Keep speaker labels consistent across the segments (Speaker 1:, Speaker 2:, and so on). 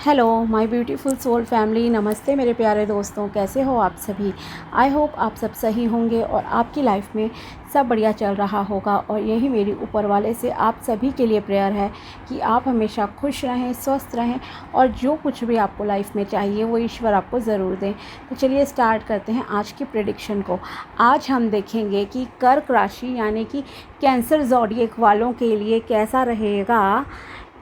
Speaker 1: Hello my beautiful soul family, नमस्ते मेरे प्यारे दोस्तों, कैसे हो आप सभी। आई होप आप सब सही होंगे और आपकी लाइफ में सब बढ़िया चल रहा होगा। और यही मेरी ऊपर वाले से आप सभी के लिए प्रेयर है कि आप हमेशा खुश रहें, स्वस्थ रहें और जो कुछ भी आपको लाइफ में चाहिए वो ईश्वर आपको ज़रूर दें। तो चलिए स्टार्ट करते हैं आज की प्रेडिक्शन को। आज हम देखेंगे कि कर्क राशि यानी कि कैंसर ज़ोडिएक वालों के लिए कैसा रहेगा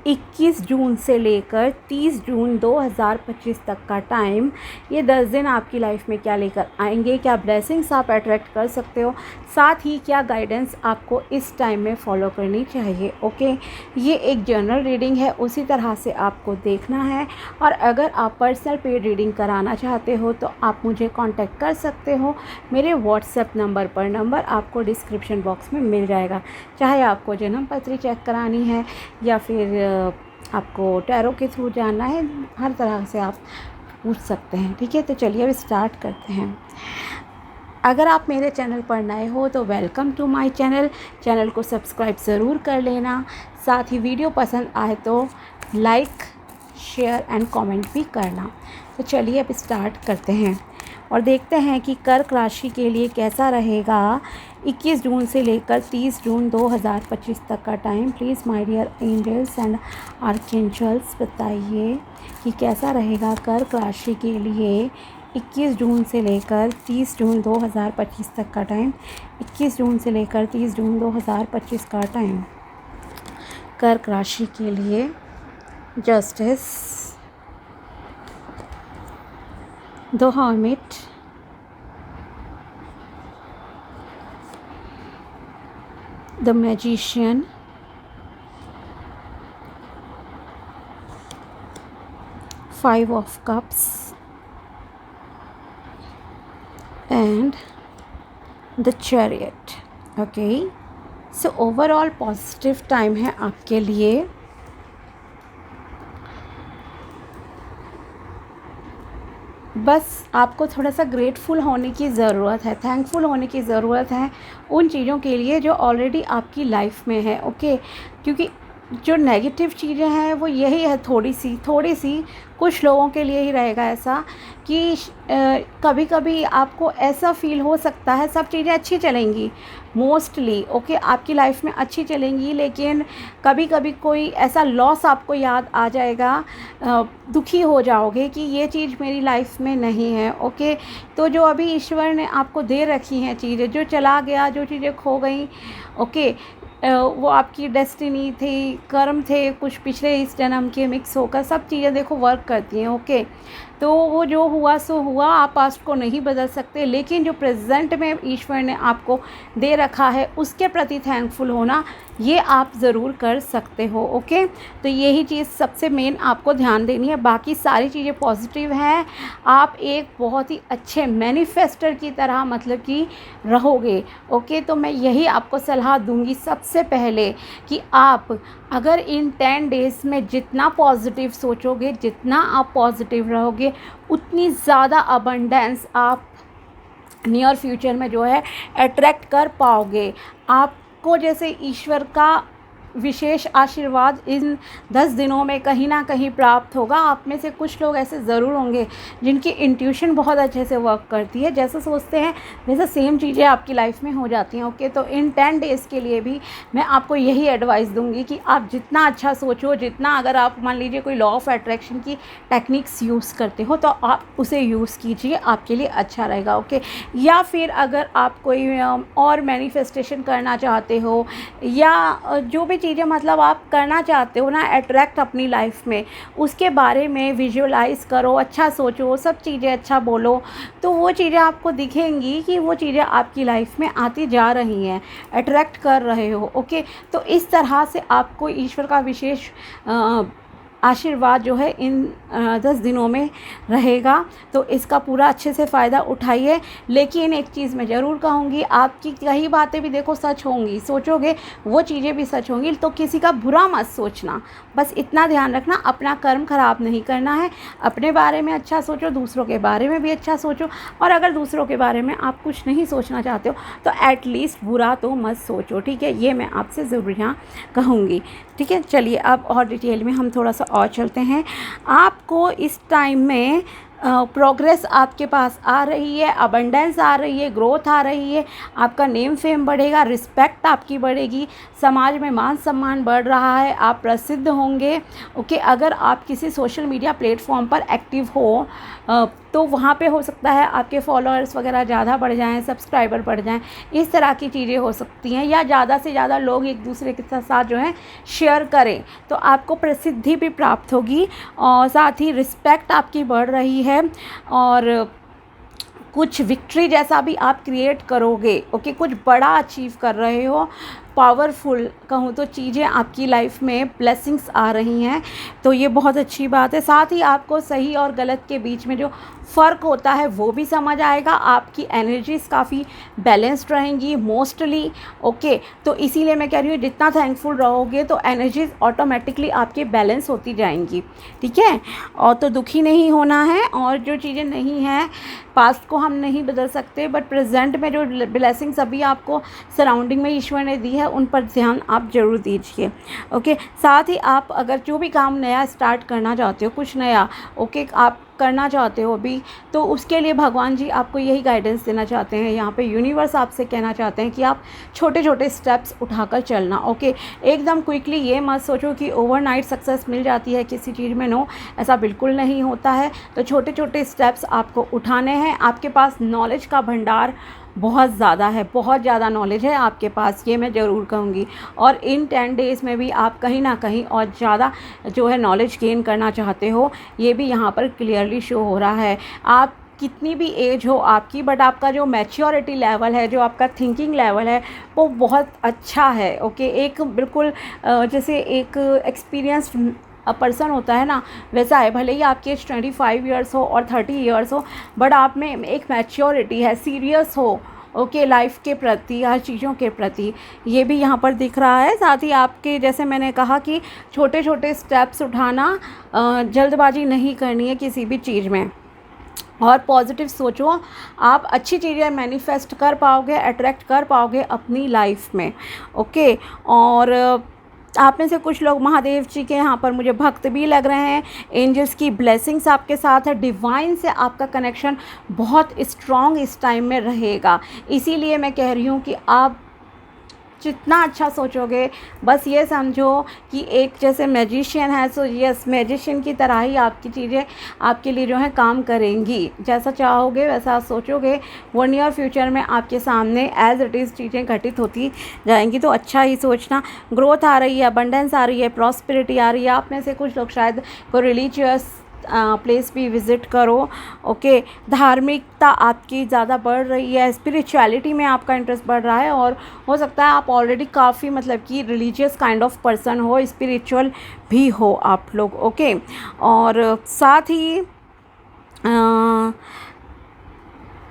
Speaker 1: 21 जून से लेकर 30 जून 2025 तक का टाइम। ये 10 दिन आपकी लाइफ में क्या लेकर आएंगे, क्या ब्लेसिंग्स आप अट्रैक्ट कर सकते हो, साथ ही क्या गाइडेंस आपको इस टाइम में फॉलो करनी चाहिए। ओके, ये एक जनरल रीडिंग है, उसी तरह से आपको देखना है। और अगर आप पर्सनल पेड रीडिंग कराना चाहते हो तो आप मुझे कांटेक्ट कर सकते हो मेरे व्हाट्सएप नंबर पर। नंबर आपको डिस्क्रिप्शन बॉक्स में मिल जाएगा। चाहे आपको जन्म पत्री चेक करानी है या फिर आपको टैरो के थ्रू जानना है, हर तरह से आप पूछ सकते हैं। ठीक है, तो चलिए अब स्टार्ट करते हैं। अगर आप मेरे चैनल पर नए हो तो वेलकम टू माय चैनल को सब्सक्राइब ज़रूर कर लेना। साथ ही वीडियो पसंद आए तो लाइक, शेयर एंड कमेंट भी करना। तो चलिए अब स्टार्ट करते हैं और देखते हैं कि कर्क राशि के लिए कैसा रहेगा 21 जून से लेकर 30 जून 2025 तक का time. Please my dear angels and archangels बताइए कि कैसा रहेगा कर्क राशि के लिए 21 जून से लेकर 30 जून 2025 तक का टाइम। 21 जून से लेकर 30 जून 2025 का टाइम कर्क राशि के लिए। Justice, the hermit, the magician, five of cups and the chariot. Okay, so overall positive time है आपके लिए। बस आपको थोड़ा सा ग्रेटफुल होने की ज़रूरत है, थैंकफुल होने की ज़रूरत है उन चीज़ों के लिए जो ऑलरेडी आपकी लाइफ में है। ओके, क्योंकि जो नेगेटिव चीज़ें हैं वो यही है, थोड़ी सी कुछ लोगों के लिए ही रहेगा ऐसा कि कभी कभी आपको ऐसा फील हो सकता है सब चीज़ें अच्छी चलेंगी मोस्टली। ओके, आपकी लाइफ में अच्छी चलेंगी, लेकिन कभी कभी कोई ऐसा लॉस आपको याद आ जाएगा, दुखी हो जाओगे कि ये चीज़ मेरी लाइफ में नहीं है। ओके, तो जो अभी ईश्वर ने आपको दे रखी हैं चीज़ें, जो चला गया, जो चीज़ें खो गई, ओके, वो आपकी डेस्टिनी थी, कर्म थे, कुछ पिछले इस जन्म के मिक्स होकर सब चीज़ें देखो वर्क करती हैं। ओके, तो वो जो हुआ सो हुआ, आप पास्ट को नहीं बदल सकते, लेकिन जो प्रेजेंट में ईश्वर ने आपको दे रखा है उसके प्रति थैंकफुल होना ये आप ज़रूर कर सकते हो। ओके, तो यही चीज़ सबसे मेन आपको ध्यान देनी है, बाकी सारी चीज़ें पॉजिटिव हैं। आप एक बहुत ही अच्छे मैनिफेस्टर की तरह मतलब कि रहोगे। ओके, तो मैं यही आपको सलाह दूंगी सबसे पहले कि आप अगर इन 10 डेज़ में जितना पॉजिटिव सोचोगे, जितना आप पॉजिटिव रहोगे, उतनी ज़्यादा अबंडेंस आप नियर फ्यूचर में जो है अट्रैक्ट कर पाओगे। आपको जैसे ईश्वर का विशेष आशीर्वाद इन 10 दिनों में कहीं ना कहीं प्राप्त होगा। आप में से कुछ लोग ऐसे ज़रूर होंगे जिनकी इंट्यूशन बहुत अच्छे से वर्क करती है, जैसे सोचते हैं वैसे सेम चीज़ें आपकी लाइफ में हो जाती हैं। ओके, तो इन 10 डेज़ के लिए भी मैं आपको यही एडवाइस दूंगी कि आप जितना अच्छा सोचो, जितना अगर आप मान लीजिए कोई लॉ ऑफ अट्रैक्शन की टेक्निक्स यूज़ करते हो तो आप उसे यूज़ कीजिए, आपके लिए अच्छा रहेगा। ओके, या फिर अगर आप कोई और मैनिफेस्टेशन करना चाहते हो या जो भी चीज़ें मतलब आप करना चाहते हो ना अट्रैक्ट अपनी लाइफ में, उसके बारे में विजुअलाइज करो, अच्छा सोचो, सब चीज़ें अच्छा बोलो, तो वो चीज़ें आपको दिखेंगी कि वो चीज़ें आपकी लाइफ में आती जा रही हैं, अट्रैक्ट कर रहे हो। ओके, तो इस तरह से आपको ईश्वर का विशेष आशीर्वाद जो है इन 10 दिनों में रहेगा, तो इसका पूरा अच्छे से फ़ायदा उठाइए। लेकिन एक चीज़ मैं ज़रूर कहूँगी, आपकी कई बातें भी देखो सच होंगी, सोचोगे वो चीज़ें भी सच होंगी, तो किसी का बुरा मत सोचना, बस इतना ध्यान रखना, अपना कर्म ख़राब नहीं करना है, अपने बारे में अच्छा सोचो, दूसरों के बारे में भी अच्छा सोचो। और अगर दूसरों के बारे में आप कुछ नहीं सोचना चाहते हो तो एटलीस्ट बुरा तो मत सोचो। ठीक है, ये मैं आपसे ज़रूर यहाँ कहूँगी। ठीक है, चलिए अब और डिटेल में हम थोड़ा सा और चलते हैं। आपको इस टाइम में प्रोग्रेस आपके पास आ रही है, अबंडेंस आ रही है, ग्रोथ आ रही है, आपका नेम फेम बढ़ेगा, रिस्पेक्ट आपकी बढ़ेगी, समाज में मान सम्मान बढ़ रहा है, आप प्रसिद्ध होंगे। ओके, अगर आप किसी सोशल मीडिया प्लेटफॉर्म पर एक्टिव हो तो वहाँ पे हो सकता है आपके फॉलोअर्स वगैरह ज़्यादा बढ़ जाएं, सब्सक्राइबर बढ़ जाएं, इस तरह की चीज़ें हो सकती हैं, या ज़्यादा से ज़्यादा लोग एक दूसरे के साथ जो है शेयर करें तो आपको प्रसिद्धि भी प्राप्त होगी, और साथ ही रिस्पेक्ट आपकी बढ़ रही है, और कुछ विक्ट्री जैसा भी आप क्रिएट करोगे। ओके, कुछ बड़ा अचीव कर रहे हो, पावरफुल कहूँ तो चीज़ें आपकी लाइफ में ब्लेसिंग्स आ रही हैं, तो ये बहुत अच्छी बात है। साथ ही आपको सही और गलत के बीच में जो फ़र्क होता है वो भी समझ आएगा, आपकी एनर्जीज़ काफ़ी बैलेंस्ड रहेंगी मोस्टली। ओके, तो इसीलिए मैं कह रही हूँ जितना थैंकफुल रहोगे तो एनर्जीज़ ऑटोमेटिकली आपके बैलेंस होती जाएंगी, ठीक है। और तो दुखी नहीं होना है, और जो चीज़ें नहीं हैं, पास्ट को हम नहीं बदल सकते, बट प्रेजेंट में जो ब्लेसिंग्स अभी आपको सराउंडिंग में ईश्वर ने दी है उन पर ध्यान आप ज़रूर दीजिए। ओके, साथ ही आप अगर जो भी काम नया स्टार्ट करना चाहते हो, कुछ नया ओके आप करना चाहते हो अभी, तो उसके लिए भगवान जी आपको यही गाइडेंस देना चाहते हैं। यहाँ पे यूनिवर्स आपसे कहना चाहते हैं कि आप छोटे छोटे स्टेप्स उठाकर चलना। ओके, एकदम क्विकली ये मत सोचो कि ओवरनाइट सक्सेस मिल जाती है किसी चीज़ में, नो, ऐसा बिल्कुल नहीं होता है। तो छोटे छोटे स्टेप्स आपको उठाने हैं। आपके पास नॉलेज का भंडार बहुत ज़्यादा है, बहुत ज़्यादा नॉलेज है आपके पास, ये मैं ज़रूर कहूँगी। और इन 10 डेज़ में भी आप कहीं ना कहीं और ज़्यादा जो है नॉलेज गेन करना चाहते हो, ये भी यहाँ पर क्लियरली शो हो रहा है। आप कितनी भी एज हो आपकी, बट आपका जो मैच्योरिटी लेवल है, जो आपका थिंकिंग लेवल है, वो बहुत अच्छा है। ओके, एक बिल्कुल जैसे एक एक्सपीरियंस पर्सन होता है ना, वैसा है। भले ही आपकी एज 25 ईयर्स हो और 30 ईयर्स हो, बट आप में एक मैच्योरिटी है, सीरियस हो ओके लाइफ के प्रति, हर चीज़ों के प्रति, ये भी यहाँ पर दिख रहा है। साथ ही आपके जैसे मैंने कहा कि छोटे छोटे स्टेप्स उठाना, जल्दबाजी नहीं करनी है किसी भी चीज़ में, और पॉजिटिव सोचो। आप अच्छी चीज़ें मैनिफेस्ट कर पाओगे, अट्रैक्ट कर पाओगे अपनी लाइफ में। ओके, और आप में से कुछ लोग महादेव जी के यहाँ पर मुझे भक्त भी लग रहे हैं। एंजल्स की ब्लेसिंग्स आपके साथ है, डिवाइन से आपका कनेक्शन बहुत स्ट्रॉन्ग इस टाइम में रहेगा। इसीलिए मैं कह रही हूँ कि आप जितना अच्छा सोचोगे, बस ये समझो कि एक जैसे मैजिशियन है, सो यस मैजिशियन की तरह ही आपकी चीज़ें आपके लिए जो है काम करेंगी। जैसा चाहोगे वैसा सोचोगे, वो नियर फ्यूचर में आपके सामने एज इट इज़ चीज़ें घटित होती जाएंगी। तो अच्छा ही सोचना। ग्रोथ आ रही है, अबंडेंस आ रही है, प्रॉस्पेरिटी आ रही है। आप में से कुछ लोग शायद कोई रिलीजियस प्लेस भी विज़िट करो। ओके, धार्मिकता आपकी ज़्यादा बढ़ रही है, स्पिरिचुअलिटी में आपका इंटरेस्ट बढ़ रहा है, और हो सकता है आप ऑलरेडी काफ़ी मतलब कि रिलीजियस काइंड ऑफ पर्सन हो, स्पिरिचुअल भी हो आप लोग। ओके, और साथ ही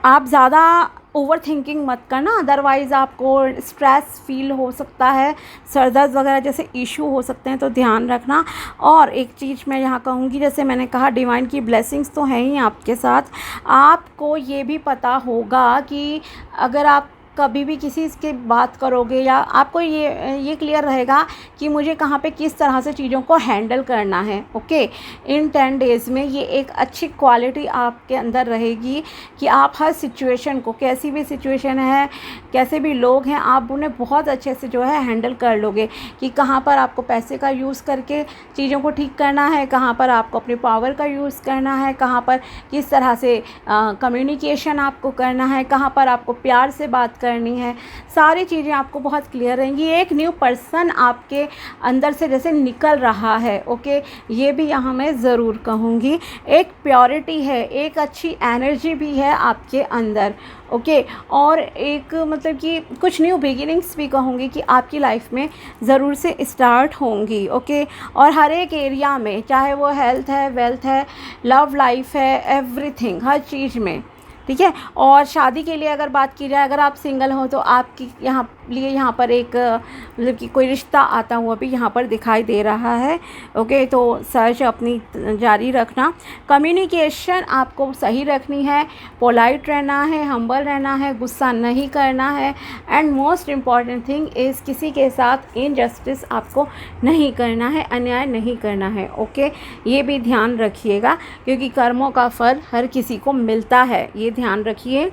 Speaker 1: आप ज़्यादा ओवर थिंकिंग मत करना, अदरवाइज़ आपको स्ट्रेस फील हो सकता है, सर दर्द वगैरह जैसे इशू हो सकते हैं, तो ध्यान रखना। और एक चीज़ मैं यहाँ कहूँगी, जैसे मैंने कहा डिवाइन की ब्लेसिंग्स तो हैं ही आपके साथ। आपको ये भी पता होगा कि अगर आप कभी भी किसी से बात करोगे, या आपको ये क्लियर रहेगा कि मुझे कहाँ पे किस तरह से चीज़ों को हैंडल करना है। ओके, इन 10 डेज़ में ये एक अच्छी क्वालिटी आपके अंदर रहेगी कि आप हर सिचुएशन को, कैसी भी सिचुएशन है, कैसे भी लोग हैं, आप उन्हें बहुत अच्छे से जो है हैंडल कर लोगे, कि कहाँ पर आपको पैसे का यूज़ करके चीज़ों को ठीक करना है, कहाँ पर आपको अपने पावर का यूज़ करना है, कहाँ पर किस तरह से कम्युनिकेशन आपको करना है, कहाँ पर आपको प्यार से बात करनी है। सारी चीज़ें आपको बहुत क्लियर रहेंगी। एक न्यू पर्सन आपके अंदर से जैसे निकल रहा है। ओके, ये भी यहाँ मैं ज़रूर कहूँगी। एक प्योरिटी है, एक अच्छी एनर्जी भी है आपके अंदर। ओके, और एक मतलब कि कुछ न्यू बिगिनिंग्स भी कहूँगी कि आपकी लाइफ में ज़रूर से स्टार्ट होंगी। ओके, और हर एक एरिया में, चाहे वो हेल्थ है, वेल्थ है, लव लाइफ है, एवरीथिंग, हर चीज़ में, ठीक है। और शादी के लिए अगर बात की जाए, अगर आप सिंगल हो तो आपकी यहाँ लिए यहाँ पर एक मतलब कि कोई रिश्ता आता हुआ भी यहाँ पर दिखाई दे रहा है। ओके, तो सर्च अपनी जारी रखना। कम्युनिकेशन आपको सही रखनी है, पोलाइट रहना है, हम्बल रहना है, गुस्सा नहीं करना है, and most important thing is किसी के साथ इनजस्टिस आपको नहीं करना है, अन्याय नहीं करना है। ओके, ये भी ध्यान रखिएगा, क्योंकि कर्मों का फल हर किसी को मिलता है, ये ध्यान रखिए।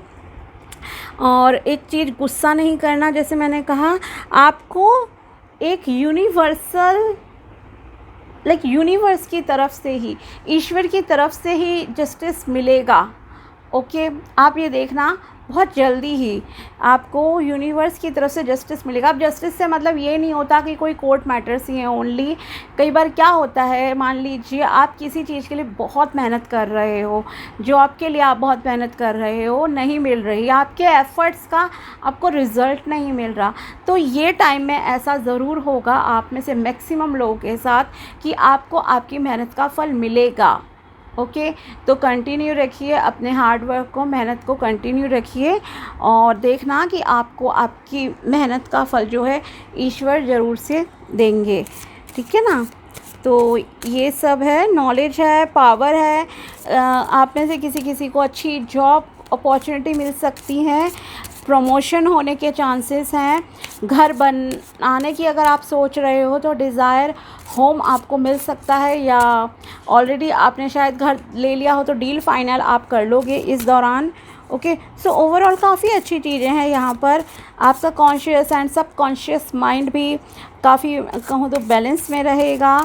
Speaker 1: और एक चीज़, गुस्सा नहीं करना, जैसे मैंने कहा, आपको एक यूनिवर्सल यूनिवर्स की तरफ से ही, ईश्वर की तरफ से ही जस्टिस मिलेगा। ओके, आप ये देखना बहुत जल्दी ही आपको यूनिवर्स की तरफ से जस्टिस मिलेगा। अब जस्टिस से मतलब ये नहीं होता कि कोई कोर्ट मैटर्स ही हैं ओनली। कई बार क्या होता है, मान लीजिए आप किसी चीज़ के लिए बहुत मेहनत कर रहे हो, जो आपके लिए आप बहुत मेहनत कर रहे हो नहीं मिल रही, आपके एफ़र्ट्स का आपको रिज़ल्ट नहीं मिल रहा, तो ये टाइम में ऐसा ज़रूर होगा आप में से मैक्सिमम लोगों के साथ कि आपको आपकी मेहनत का फल मिलेगा। ओके, तो कंटिन्यू रखिए अपने हार्ड वर्क को, मेहनत को कंटिन्यू रखिए, और देखना कि आपको आपकी मेहनत का फल जो है ईश्वर ज़रूर से देंगे। ठीक है ना। तो ये सब है, नॉलेज है, पावर है। आप में से किसी को अच्छी जॉब अपॉर्चुनिटी मिल सकती है, प्रमोशन होने के चांसेस हैं, घर बनाने की अगर आप सोच रहे हो तो डिज़ायर होम आपको मिल सकता है, या ऑलरेडी आपने शायद घर ले लिया हो तो डील फाइनल आप कर लोगे इस दौरान। ओके, सो ओवरऑल काफ़ी अच्छी चीज़ें हैं यहाँ पर। आपका कॉन्शियस एंड सब कॉन्शियस माइंड भी काफ़ी कहूँ तो बैलेंस में रहेगा।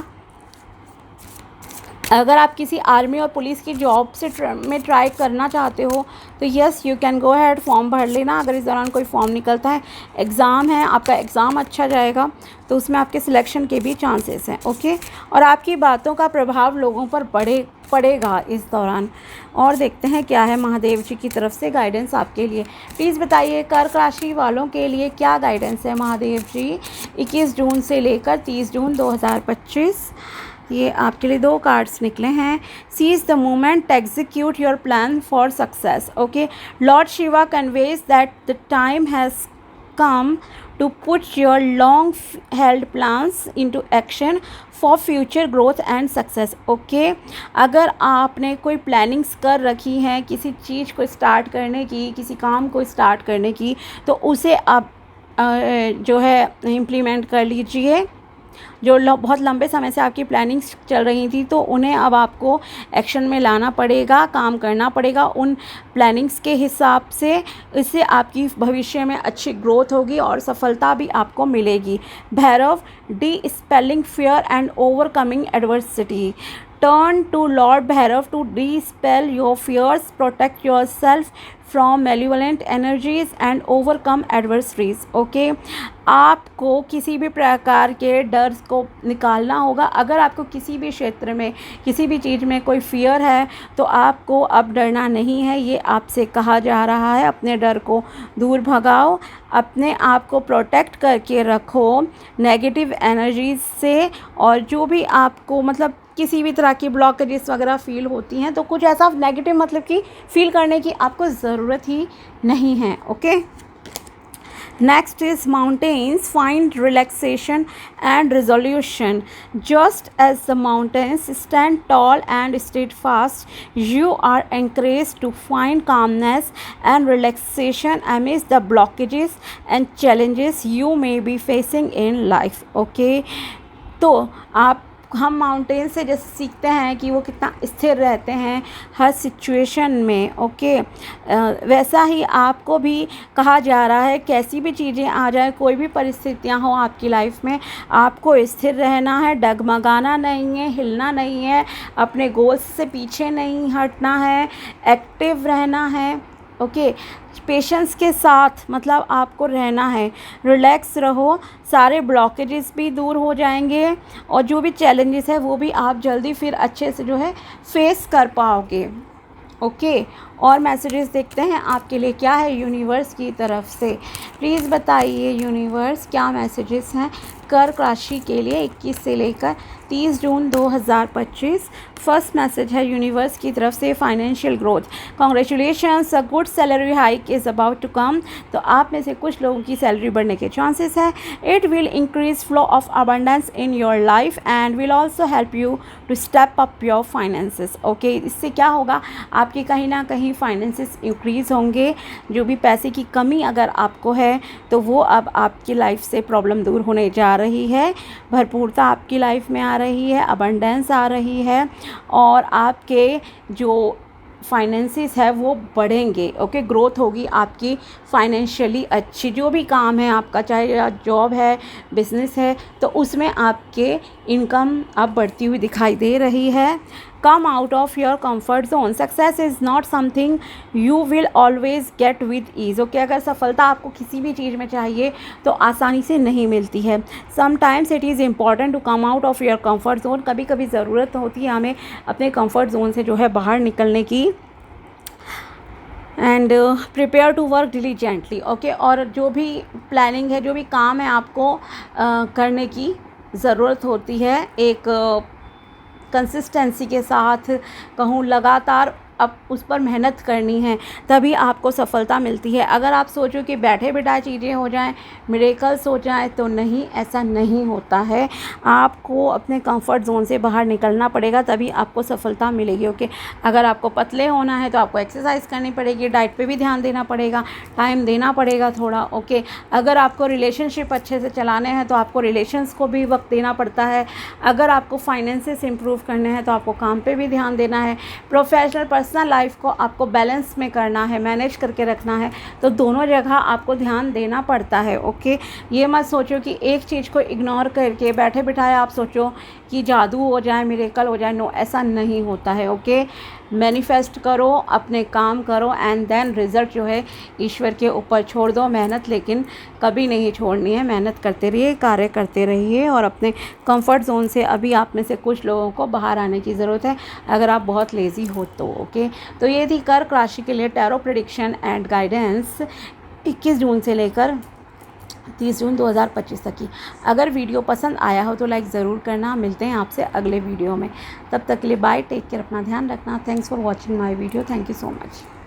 Speaker 1: अगर आप किसी आर्मी और पुलिस की जॉब से में ट्राई करना चाहते हो तो yes you can go ahead, form भर लेना। अगर इस दौरान कोई फॉर्म निकलता है, एग्ज़ाम है, आपका एग्ज़ाम अच्छा जाएगा तो उसमें आपके सिलेक्शन के भी चांसेस हैं। ओके, और आपकी बातों का प्रभाव लोगों पर पड़ेगा इस दौरान। और देखते हैं क्या है महादेव जी की तरफ से गाइडेंस आपके लिए। प्लीज़ बताइए कर्क राशि वालों के लिए क्या गाइडेंस है महादेव जी 21 जून से लेकर 30 जून 2025। ये आपके लिए 2 कार्ड्स निकले हैं। Seize the moment, execute your plan for success. Okay, lord Shiva conveys that the time has come to put your long held plans into action for future growth and success. Okay, अगर आपने कोई plannings कर रखी हैं किसी चीज़ को start करने की, किसी काम को स्टार्ट करने की, तो उसे आप जो है इम्प्लीमेंट कर लीजिए। जो बहुत लंबे समय से आपकी प्लानिंग्स चल रही थी तो उन्हें अब आपको एक्शन में लाना पड़ेगा, काम करना पड़ेगा उन प्लानिंग्स के हिसाब से। इससे आपकी भविष्य में अच्छी ग्रोथ होगी और सफलता भी आपको मिलेगी। Bhairav, D spelling fear and overcoming adversity. Turn to Lord Bhairav to dispel your fears, protect yourself from malevolent energies and overcome adversaries. Okay, आपको किसी भी प्रकार के डर को निकालना होगा। अगर आपको किसी भी क्षेत्र में, किसी भी चीज़ में कोई फियर है तो आपको अब डरना नहीं है, ये आपसे कहा जा रहा है। अपने डर को दूर भगाओ, अपने आप को प्रोटेक्ट करके रखो नेगेटिव एनर्जीज से। और जो भी आपको मतलब किसी भी तरह की ब्लॉकेजेस वगैरह फील होती हैं तो कुछ ऐसा नेगेटिव मतलब कि फील करने की आपको ज़रूरत ही नहीं है। Okay, next is mountains, find relaxation and resolution. Just as the mountains stand tall and steadfast, you are encouraged to find calmness and relaxation amidst the blockages and challenges you may be facing in life. Okay, तो हम mountain से जैसे सीखते हैं कि वो कितना स्थिर रहते हैं हर सिचुएशन में। ओके, वैसा ही आपको भी कहा जा रहा है कैसी भी चीज़ें आ जाए, कोई भी परिस्थितियां हो आपकी लाइफ में, आपको स्थिर रहना है, डगमगाना नहीं है, हिलना नहीं है, अपने गोल्स से पीछे नहीं हटना है, एक्टिव रहना है। ओके, पेशेंस के साथ मतलब आपको रहना है, रिलैक्स रहो, सारे ब्लॉकेजेस भी दूर हो जाएंगे और जो भी चैलेंजेस है वो भी आप जल्दी फिर अच्छे से जो है फेस कर पाओगे। ओके, और मैसेजेस देखते हैं आपके लिए क्या है यूनिवर्स की तरफ से। प्लीज़ बताइए यूनिवर्स क्या मैसेजेस हैं कर्क राशि के लिए 21 से लेकर 30 जून 2025 फर्स्ट मैसेज है यूनिवर्स की तरफ से, financial growth. Congratulations, a good salary hike is about to come. तो आप में से कुछ लोगों की सैलरी बढ़ने के चांसेस है। It will increase flow of abundance in your life and will also help you to step up your finances. Okay, इससे क्या होगा, आपकी कहीं ना कहीं फाइनेंसेस इंक्रीज़ होंगे। जो भी पैसे की कमी अगर आपको है तो वो अब आपकी लाइफ से प्रॉब्लम दूर होने जा रही है। भरपूरता आपकी लाइफ में आ रही है, अबंडेंस आ रही है और आपके जो फाइनेंसिस है वो बढ़ेंगे। ओके, ग्रोथ होगी आपकी फाइनेंशियली अच्छी। जो भी काम है आपका, चाहे जॉब है, बिजनेस है, तो उसमें आपके इनकम अब बढ़ती हुई दिखाई दे रही है। कम out of your comfort zone. Success is not something you will always get with ease. Okay, अगर सफलता आपको किसी भी चीज़ में चाहिए तो आसानी से नहीं मिलती है। Sometimes it is important to come out of your comfort zone. कभी कभी ज़रूरत होती है हमें अपने कंफर्ट जोन से जो है बाहर निकलने की। And prepare to work diligently. Okay, और जो भी प्लानिंग है, जो भी काम है आपको करने की ज़रूरत होती है, एक कंसिस्टेंसी के साथ कहूँ, लगातार अब उस पर मेहनत करनी है, तभी आपको सफलता मिलती है। अगर आप सोचो कि बैठे बिठाए चीज़ें हो जाएं, मिरेकल्स हो जाएं, तो नहीं, ऐसा नहीं होता है। आपको अपने कंफर्ट जोन से बाहर निकलना पड़ेगा, तभी आपको सफलता मिलेगी। ओके, अगर आपको पतले होना है तो आपको एक्सरसाइज करनी पड़ेगी, डाइट पे भी ध्यान देना पड़ेगा, टाइम देना पड़ेगा थोड़ा। ओके, अगर आपको रिलेशनशिप अच्छे से चलाने हैं तो आपको रिलेशंस को भी वक्त देना पड़ता है। अगर आपको फाइनेंसेस इंप्रूव करने हैं तो आपको काम पे भी ध्यान देना है। प्रोफेशनल पर्सनल लाइफ को आपको बैलेंस में करना है, मैनेज करके रखना है, तो दोनों जगह आपको ध्यान देना पड़ता है। ओके, ये मत सोचो कि एक चीज़ को इग्नोर करके बैठे बिठाए आप सोचो कि जादू हो जाए, मिरेकल हो जाए। नो, ऐसा नहीं होता है। ओके, मैनिफेस्ट करो, अपने काम करो एंड देन रिज़ल्ट जो है ईश्वर के ऊपर छोड़ दो। मेहनत लेकिन कभी नहीं छोड़नी है, मेहनत करते रहिए, कार्य करते रहिए और अपने कंफर्ट जोन से अभी आप में से कुछ लोगों को बाहर आने की ज़रूरत है, अगर आप बहुत लेज़ी हो तो। ओके, तो ये थी कर्क राशि के लिए टैरो प्रेडिक्शन एंड गाइडेंस 21 जून से लेकर 30 जून 2025 तक की। अगर वीडियो पसंद आया हो तो लाइक ज़रूर करना। मिलते हैं आपसे अगले वीडियो में, तब तक के लिए बाय, टेक केयर, अपना ध्यान रखना। Thanks for watching my video, thank you so much.